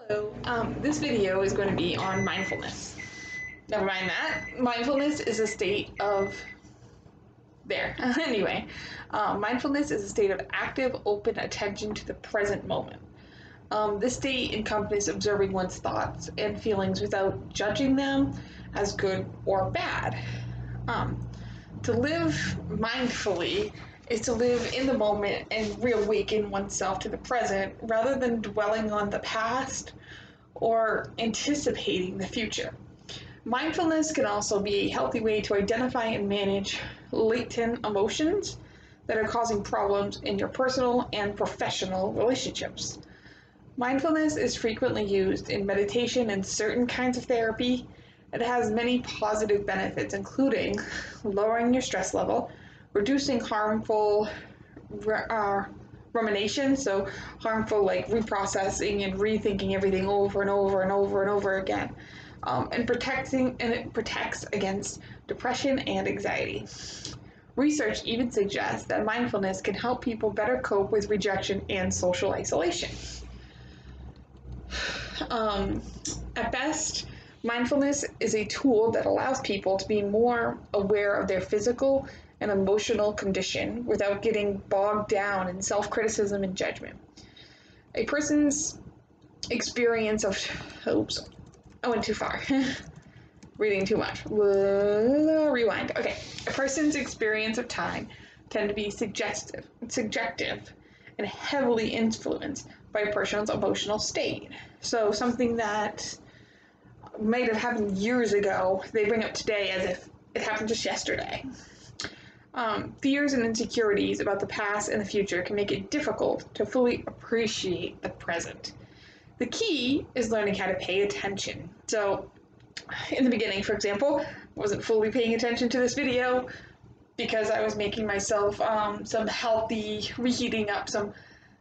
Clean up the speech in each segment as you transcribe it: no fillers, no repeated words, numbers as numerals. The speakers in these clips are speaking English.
Hello, this video is going to be on mindfulness. Never mind that. Mindfulness is a state of, anyway, mindfulness is a state of active, open attention to the present moment. This state encompasses observing one's thoughts and feelings without judging them as good or bad. To live mindfully is to live in the moment and reawaken oneself to the present rather than dwelling on the past or anticipating the future. Mindfulness can also be a healthy way to identify and manage latent emotions that are causing problems in your personal and professional relationships. Mindfulness is frequently used in meditation and certain kinds of therapy. It has many positive benefits, including lowering your stress level, reducing harmful rumination, so harmful like reprocessing and rethinking everything over and over and over and over again, and it protects against depression and anxiety. Research even suggests that mindfulness can help people better cope with rejection and social isolation. At best, mindfulness is a tool that allows people to be more aware of their physical and emotional condition without getting bogged down in self-criticism and judgment. A person's experience of, I went too far. Reading too much. Rewind. Okay. A person's experience of time tend to be subjective, and heavily influenced by a person's emotional state. So something that might have happened years ago, they bring up today as if it happened just yesterday. Fears and insecurities about the past and the future can make it difficult to fully appreciate the present. The key is learning how to pay attention. So, in the beginning, for example, I wasn't fully paying attention to this video because I was making myself reheating up some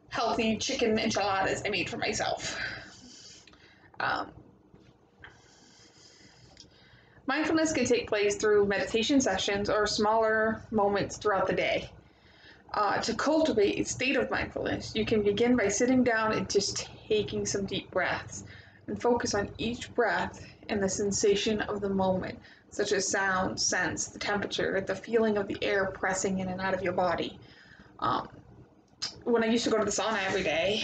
healthy chicken enchiladas I made for myself. Mindfulness can take place through meditation sessions or smaller moments throughout the day. To cultivate a state of mindfulness, you can begin by sitting down and just taking some deep breaths and focus on each breath and the sensation of the moment, such as sound, sense, the temperature, the feeling of the air pressing in and out of your body. When I used to go to the sauna every day,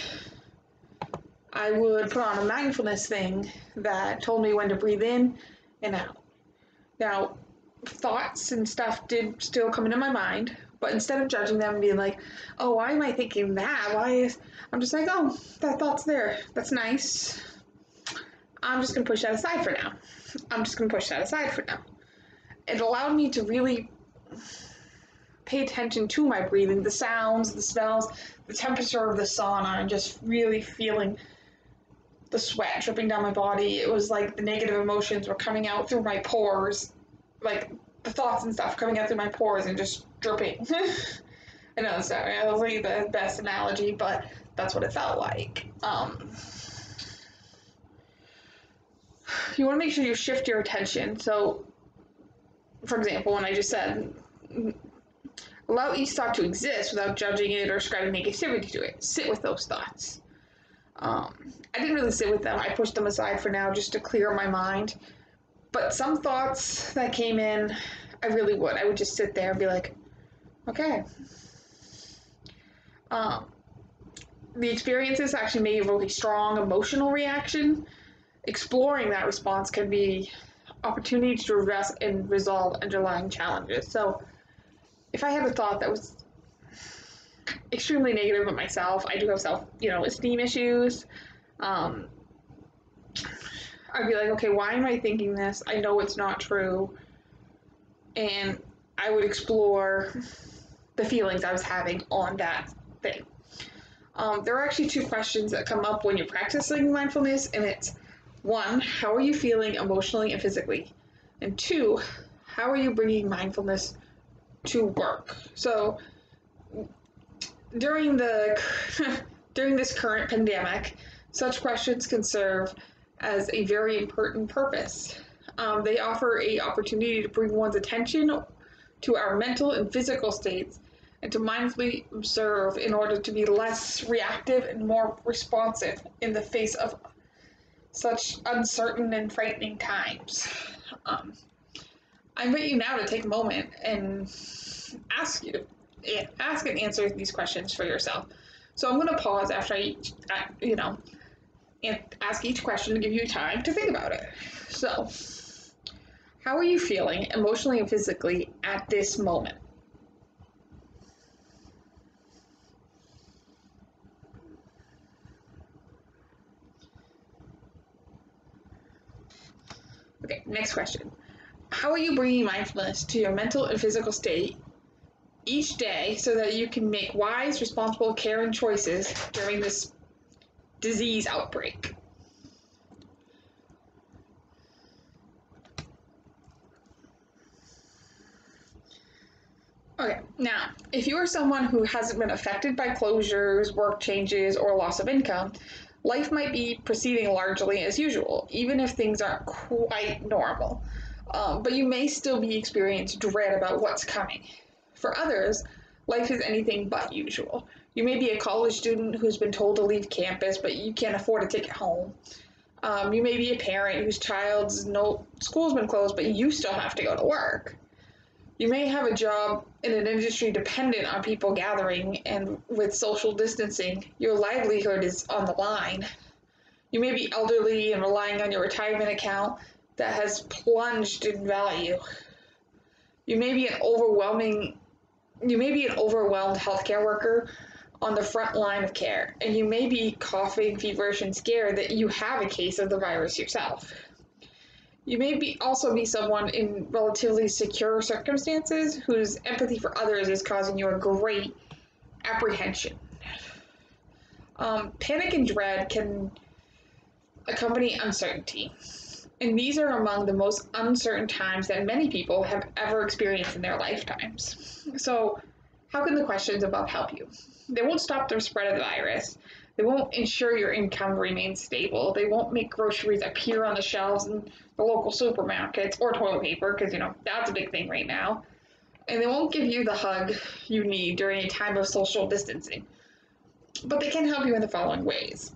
I would put on a mindfulness thing that told me when to breathe in and out. Now, thoughts and stuff did still come into my mind, but instead of judging them and being like, oh, why am I thinking that? I'm just like, oh, that thought's there. That's nice. I'm just going to push that aside for now. It allowed me to really pay attention to my breathing, the sounds, the smells, the temperature of the sauna, and just really feeling the sweat dripping down my body. It was like the negative emotions were coming out through my pores, like the thoughts and stuff coming out through my pores and just dripping. I know, sorry, I was like the best analogy, but that's what it felt like. You want to make sure you shift your attention. So, for example, when I just said, allow each thought to exist without judging it or ascribing negativity to it. Sit with those thoughts. I didn't really sit with them. I pushed them aside for now just to clear my mind. But some thoughts that came in, I would just sit there and be like, okay. The experiences actually made a really strong emotional reaction. Exploring that response can be opportunity to address and resolve underlying challenges. So if I had a thought that was extremely negative of myself, I do have esteem issues. I'd be like, okay, why am I thinking this? I know it's not true. And I would explore the feelings I was having on that thing. There are actually two questions that come up when you're practicing mindfulness, and it's, one, how are you feeling emotionally and physically? And two, how are you bringing mindfulness to work? So during this current pandemic, such questions can serve as a very important purpose. They offer an opportunity to bring one's attention to our mental and physical states and to mindfully observe in order to be less reactive and more responsive in the face of such uncertain and frightening times. Um, I invite you now to take a moment and ask you to ask and answer these questions for yourself. So I'm going to pause after and ask each question to give you time to think about it. So, how are you feeling emotionally and physically at this moment? Okay, next question. How are you bringing mindfulness to your mental and physical state each day so that you can make wise, responsible, caring choices during this disease outbreak? Okay, now, if you are someone who hasn't been affected by closures, work changes, or loss of income, life might be proceeding largely as usual, even if things aren't quite normal. But you may still be experiencing dread about what's coming. For others, life is anything but usual. You may be a college student who's been told to leave campus, but you can't afford a ticket home. You may be a parent whose child's school's been closed, but you still have to go to work. You may have a job in an industry dependent on people gathering, and with social distancing, your livelihood is on the line. You may be elderly and relying on your retirement account that has plunged in value. You may be an overwhelmed healthcare worker on the front line of care, and you may be coughing, feverish, and scared that you have a case of the virus yourself. You may also be someone in relatively secure circumstances whose empathy for others is causing you a great apprehension. Panic and dread can accompany uncertainty, and these are among the most uncertain times that many people have ever experienced in their lifetimes. So, how can the questions above help you? They won't stop the spread of the virus. They won't ensure your income remains stable. They won't make groceries appear on the shelves in the local supermarkets or toilet paper, because, that's a big thing right now. And they won't give you the hug you need during a time of social distancing. But they can help you in the following ways.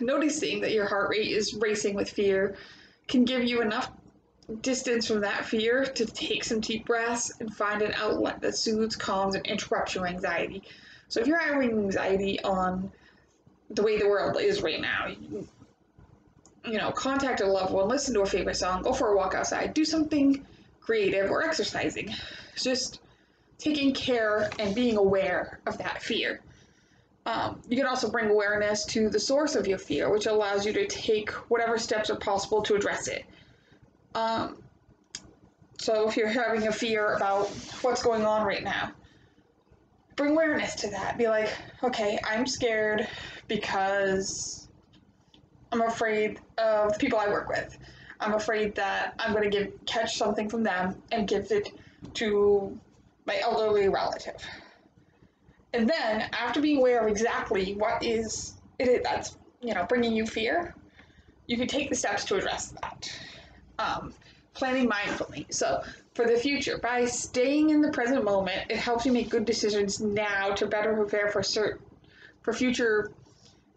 Noticing that your heart rate is racing with fear can give you enough distance from that fear to take some deep breaths and find an outlet that soothes, calms, and interrupts your anxiety. So if you're having anxiety on the way the world is right now, contact a loved one, listen to a favorite song, go for a walk outside, do something creative or exercising. It's just taking care and being aware of that fear. You can also bring awareness to the source of your fear, which allows you to take whatever steps are possible to address it. So if you're having a fear about what's going on right now, bring awareness to that. Be like, okay, I'm scared because I'm afraid of the people I work with. I'm afraid that I'm going to catch something from them and give it to my elderly relative. And then, after being aware of exactly what is it that's bringing you fear, you can take the steps to address that. Planning mindfully. So, for the future, by staying in the present moment, it helps you make good decisions now to better prepare for future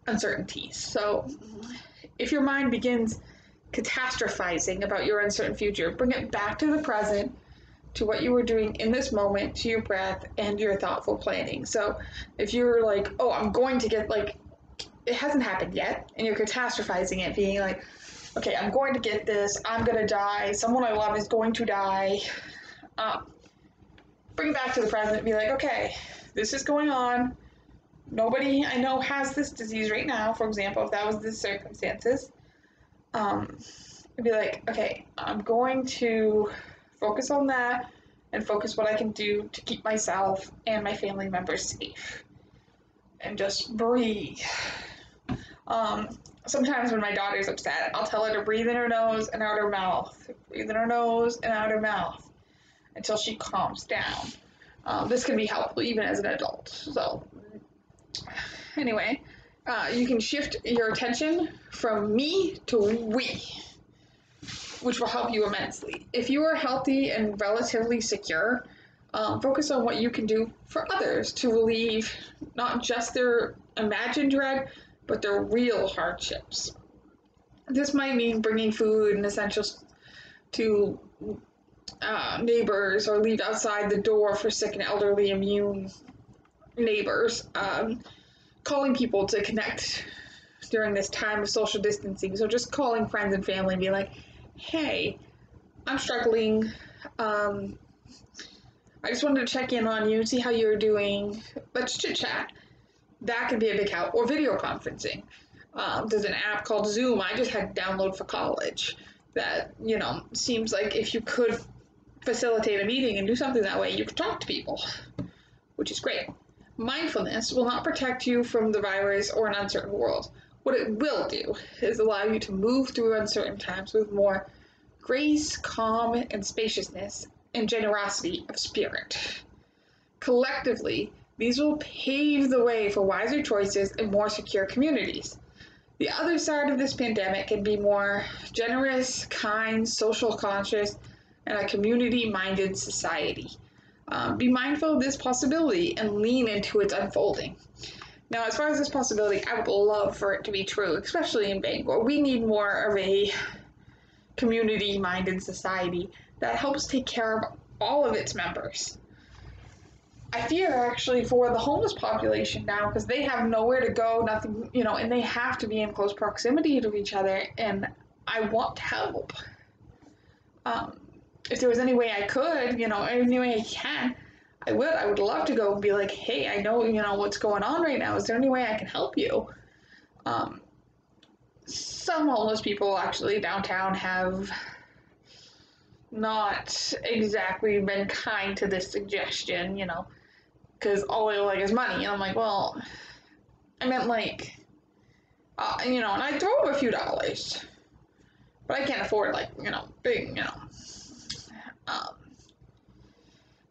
uncertainties. So, if your mind begins catastrophizing about your uncertain future, bring it back to the present, to what you were doing in this moment, to your breath and your thoughtful planning. So if you're like, oh, I'm going to get it hasn't happened yet, and you're catastrophizing it, being like, okay, I'm going to get this, I'm going to die, someone I love is going to die. Bring it back to the present and be like, okay, this is going on. Nobody I know has this disease right now, for example, if that was the circumstances. It'd be like, okay, I'm going to focus on that and focus what I can do to keep myself and my family members safe. And just breathe. Sometimes when my daughter's upset, I'll tell her to breathe in her nose and out her mouth. Breathe in her nose and out her mouth until she calms down. This can be helpful even as an adult. So, anyway, you can shift your attention from me to we, which will help you immensely. If you are healthy and relatively secure, focus on what you can do for others to relieve not just their imagined dread, but they're real hardships. This might mean bringing food and essentials to neighbors, or leave outside the door for sick and elderly immune neighbors, calling people to connect during this time of social distancing. So just calling friends and family and be like, hey, I'm struggling. I just wanted to check in on you, see how you're doing. Let's chit chat. That could be a big help. Or video conferencing. There's an app called Zoom I just had to download for college that, seems like if you could facilitate a meeting and do something that way, you could talk to people, which is great. Mindfulness will not protect you from the virus or an uncertain world. What it will do is allow you to move through uncertain times with more grace, calm, and spaciousness, and generosity of spirit. Collectively, these will pave the way for wiser choices and more secure communities. The other side of this pandemic can be more generous, kind, social conscious, and a community-minded society. Be mindful of this possibility and lean into its unfolding. Now, as far as this possibility, I would love for it to be true, especially in Bangor. We need more of a community-minded society that helps take care of all of its members. I fear actually for the homeless population now, because they have nowhere to go, nothing, and they have to be in close proximity to each other, and I want to help. If there was any way I could, any way I can, I would. I would love to go and be like, hey, I know, what's going on right now. Is there any way I can help you? Some homeless people actually downtown have not exactly been kind to this suggestion, because all they like is money. And I'm like, well, I meant like, and I throw them a few dollars, but I can't afford big,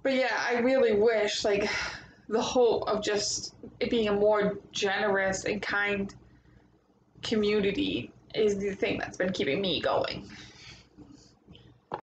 but yeah, I really wish the hope of just it being a more generous and kind community is the thing that's been keeping me going.